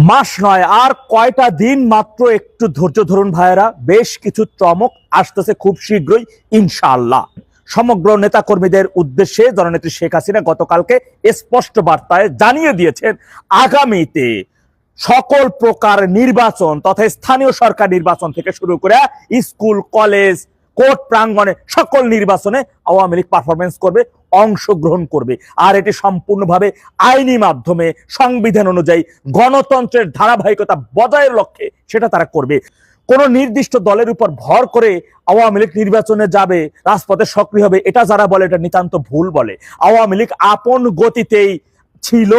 মাস নয় আর কয়টা দিন মাত্র, একটু ধৈর্য ধরুন ভাইয়েরা, বেশ কিছু চমক আসতেছে খুব শীঘ্রই ইনশাআল্লাহ। সমগ্র নেতাকর্মীদের উদ্দেশ্যে জননেত্রী শেখ হাসিনা গতকালকে স্পষ্ট বার্তায় জানিয়ে দিয়েছেন আগামীতে সকল প্রকার নির্বাচন তথা স্থানীয় সরকার নির্বাচন থেকে শুরু করে স্কুল কলেজ কোর্ট প্রাঙ্গণে সকল নির্বাচনে আওয়ামী লীগ পারফরমেন্স করবে, অংশগ্রহণ করবে। আর এটি সম্পূর্ণভাবে আইনি মাধ্যমে সংবিধান অনুযায়ী গণতন্ত্রের ধারাবাহিকতা বজায়ের লক্ষ্যে সেটা তারা করবে। কোন নির্দিষ্ট দলের উপর ভর করে আওয়ামী লীগ নির্বাচনে যাবে, রাজপথে সক্রিয় হবে, এটা যারা বলে এটা নিতান্ত ভুল বলে। আওয়ামী লীগ আপন গতিতেই ছিল,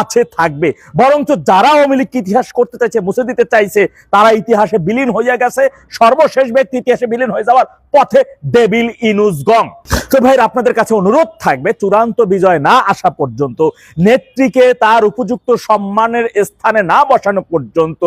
আছে, থাকবে। বরঞ্চ যারা আওয়ামী লীগ ইতিহাস করতে চাইছে, মুছে দিতে চাইছে, তারা ইতিহাসে বিলীন হয়ে গেছে। সর্বশেষ ব্যক্তি ইতিহাসে বিলীন হয়ে যাওয়ার পথে ডেভিল ইনুস গং। তো ভাই, আপনাদের কাছে অনুরোধ থাকবে চূড়ান্ত বিজয় না আসা পর্যন্ত, নেত্রীকে তার উপযুক্ত সম্মানের স্থানে না বসানো পর্যন্ত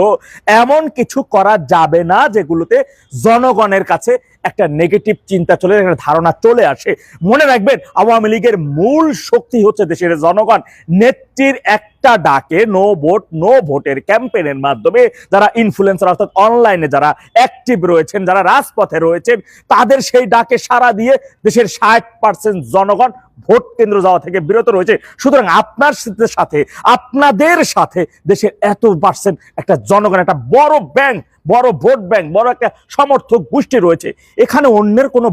এমন কিছু করা যাবে না যেগুলোতে জনগণের কাছে একটা নেগেটিভ চিন্তা চলে, একটা ধারণা চলে আসে। মনে রাখবেন, আওয়ামী লীগের মূল শক্তি হচ্ছে দেশের জনগণ। নেত্রীর একটা ডাকে নো ভোট নো ভোটের ক্যাম্পেইনের মাধ্যমে যারা ইনফ্লুয়েন্সার অর্থাৎ অনলাইনে যারা অ্যাক্টিভ রয়েছেন, যারা রাজপথে রয়েছেন, তাদের সেই ডাকে সাড়া দিয়ে দেশের 60% জনগণ ভোট কেন্দ্র যাওয়া থেকে বিরত রয়েছে। সুতরাং আপনাদের সাথে দেশের এত পার্সেন্ট একটা জনগণ, একটা বড় ব্যাংক, বড় ভোট ব্যাংক, বড় একটা সমর্থক গোষ্ঠী রয়েছে। এখানে অন্যের কোনো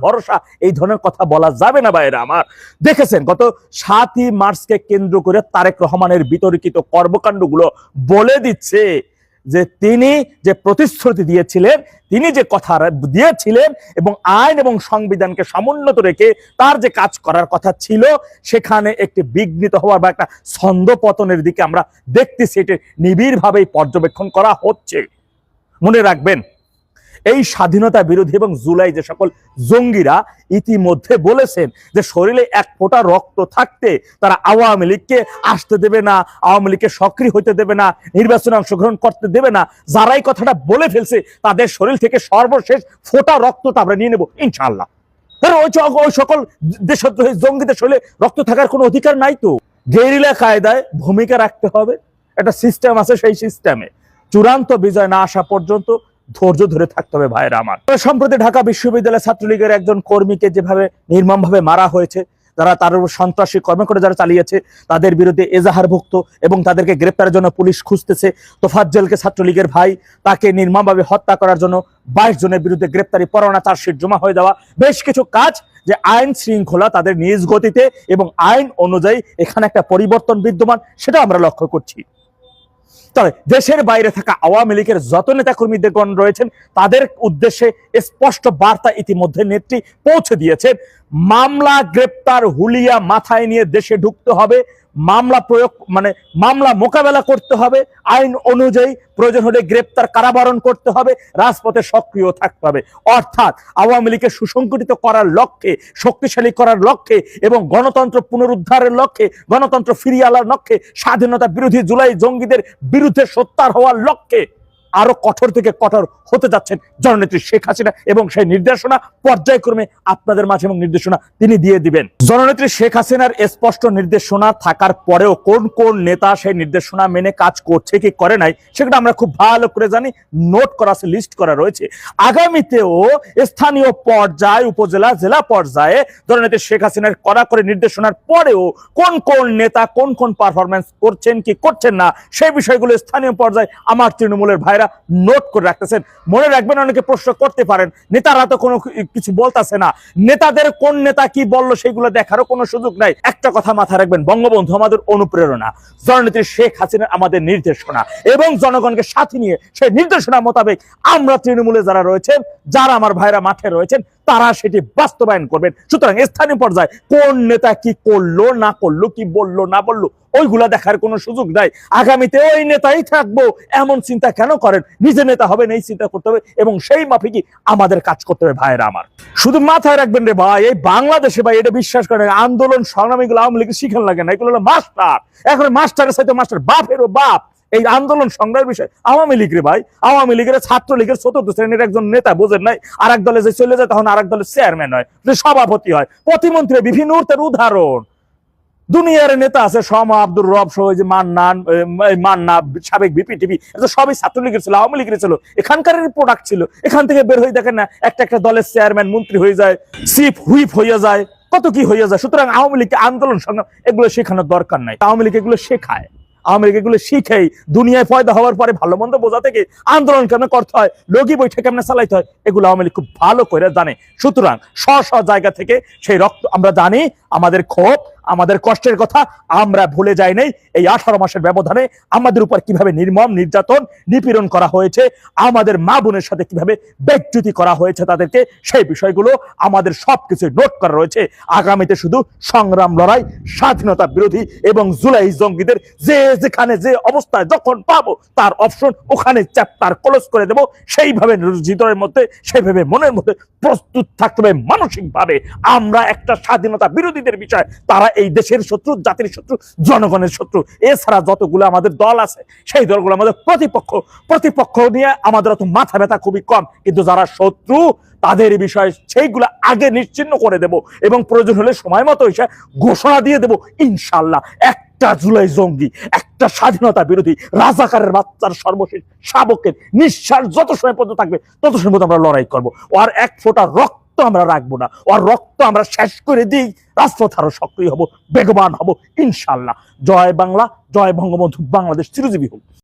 ভরসা এই ধরনের কথা বলা যাবে না ভাইরা আমার। দেখেছেন গত 7ই মার্চকে কেন্দ্র করে তারেক রহমানের বিতর্কিত কর্মকাণ্ডগুলো বলে দিচ্ছে যে তিনি যে প্রতিশ্রুতি দিয়েছিলেন, তিনি যে কথা দিয়েছিলেন এবং আইন এবং সংবিধানকে সমুন্নত রেখে তার যে কাজ করার কথা ছিল, সেখানে একটি বিঘ্নিত হওয়ার বা একটা ছন্দপতনের দিকে আমরা দেখতেছি। এটি নিবিড়ভাবেই পর্যবেক্ষণ করা হচ্ছে। মনে রাখবেন, এই স্বাধীনতা বিরোধী এবং জুলাই যে সকল জঙ্গিরা ইতিমধ্যে বলেছেন যে শরীরে এক ফোঁটা রক্ত থাকতে তারা আওয়ামী লীগকে আসতে দেবে না, আওয়ামী লীগকে সক্রিয় হইতে দেবে না, নির্বাচনে অংশগ্রহণ করতে দেবে না, যারাই কথাটা বলে ফেলছে তাদের শরীর থেকে সর্বশেষ ফোঁটা রক্তটা আমরা নিয়ে নেব ইনশাআল্লাহ। ওই সকল দেশদ্রোহী জঙ্গিদের শরীরে রক্ত থাকার কোনো অধিকার নাই। তো গেরিলা কায়দায় ভূমিকা রাখতে হবে, একটা সিস্টেম আছে, সেই সিস্টেমে চূড়ান্ত বিজয় না আসা পর্যন্ত ধৈর্য ধরে থাকতে হবে ভাইরা আমার। সম্প্রতি ঢাকা বিশ্ববিদ্যালয় ছাত্রলীগের একজন কর্মীকে যেভাবে নির্মমভাবে মারা হয়েছে, যারা তার সন্ত্রাসী কর্মকাণ্ড যারা চালিয়েছে, তাদের বিরুদ্ধে এজাহারভুক্ত এবং তাদেরকে গ্রেপ্তারের জন্য পুলিশ খুঁজতেছে। তোফাজ্জলকে ছাত্রলীগের ভাই, তাকে নির্মমভাবে হত্যা করার জন্য 22 জনের বিরুদ্ধে গ্রেপ্তারি পরোয়ানা, চার্জশিট জমা হয়ে যাওয়া, বেশ কিছু কাজ যে আইন শৃঙ্খলা তাদের নিজ গতিতে এবং আইন অনুযায়ী এখানে একটা পরিবর্তন বিদ্যমান, সেটা আমরা লক্ষ্য করছি। তবে দেশের বাইরে থাকা আওয়ামী লীগের যত নেতাকর্মীগণ রয়েছেন, তাদের উদ্দেশ্যে স্পষ্ট বার্তা ইতিমধ্যে নেত্রী পৌঁছে দিয়েছেন। মামলা গ্রেপ্তার হুলিয়া মাথায় নিয়ে দেশে ঢুকতে হবে, মামলা মোকাবেলা করতে হবে, আইন অনুযায়ী প্রয়োজন হলে গ্রেপ্তার কারাবরণ করতে হবে, রাজপথে সক্রিয় থাকতে হবে। অর্থাৎ আওয়ামী লীগকে সুসংগঠিত করার লক্ষ্যে, শক্তিশালী করার লক্ষ্যে এবং গণতন্ত্র পুনরুদ্ধারের লক্ষ্যে, গণতন্ত্র ফিরিয়ে আনার লক্ষ্যে, স্বাধীনতা বিরোধী জুলাই জঙ্গিদের বিরুদ্ধে সোচ্চার হওয়ার লক্ষ্যে আরো কঠোর থেকে কঠোর হতে যাচ্ছেন জননেত্রী শেখ হাসিনা এবং সেই নির্দেশনা পর্যায়ক্রমে আপনাদের মাঝে এবং নির্দেশনা তিনি দিয়ে দিবেন। জননেত্রী শেখ হাসিনার স্পষ্ট নির্দেশনা থাকার পরেও কোন কোন নেতা সেই নির্দেশনা মেনে কাজ করছে কি করে নাই, সেটা আমরা খুব ভালো করে জানি, নোট করা আছে, লিস্ট করা রয়েছে। আগামীতেও স্থানীয় পর্যায়ে, উপজেলা, জেলা পর্যায়ে জননেত্রী শেখ হাসিনার কড়া করে নির্দেশনার পরেও কোন কোন নেতা কোন কোন পারফরমেন্স করছেন কি করছেন না, সেই বিষয়গুলো স্থানীয় পর্যায়ে আমার তৃণমূলের ভাইরা নোট করে রাখতেছেন। মনে রাখবেন, অনেকে প্রশ্ন করতে পারেন নেতারা তো কোনো কিছু বলতেছে না, নেতাদের কোন নেতা কি বললো সেগুলো দেখারও কোনো সুযোগ নাই। একটা কথা মাথায় রাখবেন, বঙ্গবন্ধু আমাদের অনুপ্রেরণা, জননেত্রী শেখ হাসিনা আমাদের নির্দেশনা এবং জনগণকে সাথে নিয়ে সেই নির্দেশনা মোতাবেক আমরা তৃণমূলে যারা রয়েছেন, যারা আমার ভাইরা মাঠে রয়েছেন, তারা সেটি বাস্তবায়ন করবেন। সুতরাং স্থানীয় পর্যায়ে কোন নেতা কি করলো না করলো, কি বললো না বললো, ওইগুলা দেখার কোনো সুযোগ নাই। আগামীতে ওই নেতাই থাকবো এমন চিন্তা কেন করেন? নিজে নেতা হবেন এই চিন্তা করতে হবে এবং সেই মাফিকই আমাদের কাজ করতে হবে ভাইরা আমার। শুধু মাথায় রাখবেন রে ভাই, এই বাংলাদেশে ভাই এটা বিশ্বাস করেন, আন্দোলন সংগ্রামীগুলো আওয়ামী লীগের শিখান লাগে না, এগুলো হলো মাস্টার। এখন মাস্টারের সাথে মাস্টার, বাপেরও বাপ। এই আন্দোলন সংগ্রামের বিষয় আওয়ামী লীগ রে ভাই, আওয়ামী লীগের ছাত্রলীগের 4র্থ শ্রেণীর একজন নেতা, বুঝেন নাই? আর এক দলে যে চলে যায় তখন আর এক দলের চেয়ারম্যান হয়, সভাপতি হয়, প্রতিমন্ত্রী, বিভিন্ন উদাহরণ। দুনিয়ার নেতা আছে শমা আব্দুর রব সহ যে মান্নান মান্না সাবেক বিপিটিভি, সবই ছাত্রলীগের ছিল, আওয়ামী লীগের ছিল, এখানকার প্রোডাক্ট ছিল। এখান থেকে বের হয়ে দেখেন না একটা একটা দলের চেয়ারম্যান মন্ত্রী হয়ে যায়, চিফ হুইপ হয়ে যায়, কত কি হয়ে যায়। সুতরাং আওয়ামী লীগকে আন্দোলন সংগ্রাম এগুলো শেখানোর দরকার নাই। আওয়ামী লীগ এগুলো শেখায়, আওয়ামী লীগ এগুলো শিখেই দুনিয়ায় পয়দা হওয়ার পরে ভালো মন্দ বোঝা থেকে আন্দোলন কেমন করতে হয়, লগি বৈঠক কেমন চালাইতে হয়, এগুলো আওয়ামী লীগ খুব ভালো করে জানে। সুতরাং স্ব জায়গা থেকে সেই রক্ত আমরা জানি, আমাদের ক্ষোভ আমাদের কষ্টের কথা আমরা ভুলে যাই নাই। এই 18 মাসের ব্যবধানে আমাদের উপর কিভাবে নির্মম নির্যাতন নিপীড়ন করা হয়েছে, আমাদের মা বোনের সাথে কিভাবে বেজ্জতি করা হয়েছে তাদেরকে, সেই বিষয়গুলো আমাদের সবকিছু নোট করা রয়েছে। আগামীতে শুধু সংগ্রাম লড়াই, স্বাধীনতা বিরোধী এবং জুলাই জঙ্গিদের যে যেখানে যে অবস্থায় যখন পাবো তার অপশন ওখানে চ্যাপ্টার ক্লোজ করে দেব। সেইভাবে হৃদয়ের মধ্যে, সেইভাবে মনের মধ্যে প্রস্তুত থাকতে হবে মানসিকভাবে। আমরা একটা স্বাধীনতা বিরোধীদের বিষয়, তারা এই দেশের শত্রু, জাতির শত্রু, জনগণের শত্রু। এছাড়া যতগুলো আমাদের দল আছে সেই দলগুলো আমাদের প্রতিপক্ষ নিয়ে আমাদের অত মাথা ব্যথা খুবই কম, কিন্তু যারা শত্রু তাদের বিষয় সেইগুলো আগে নিশ্চিহ্ন করে দেব এবং প্রয়োজন হলে সময় মতো এসে ঘোষণা দিয়ে দেব ইনশাল্লাহ একটা জুলাই জঙ্গি, একটা স্বাধীনতা বিরোধী রাজাকারের বাচ্চার সর্বশেষ শাবকের নিঃশ্বাস যত সময় পর্যন্ত থাকবে তত সময় পর্যন্ত আমরা লড়াই করবো। আর এক ফোঁটা রক্ত আমরা রাখবো না, আর রক্ত আমরা শেষ করে দিই, রাজপথ আরো সক্রিয় হব, বেগবান হব ইনশাল্লাহ। জয় বাংলা, জয় বঙ্গবন্ধু, বাংলাদেশ চিরজীবী হোক।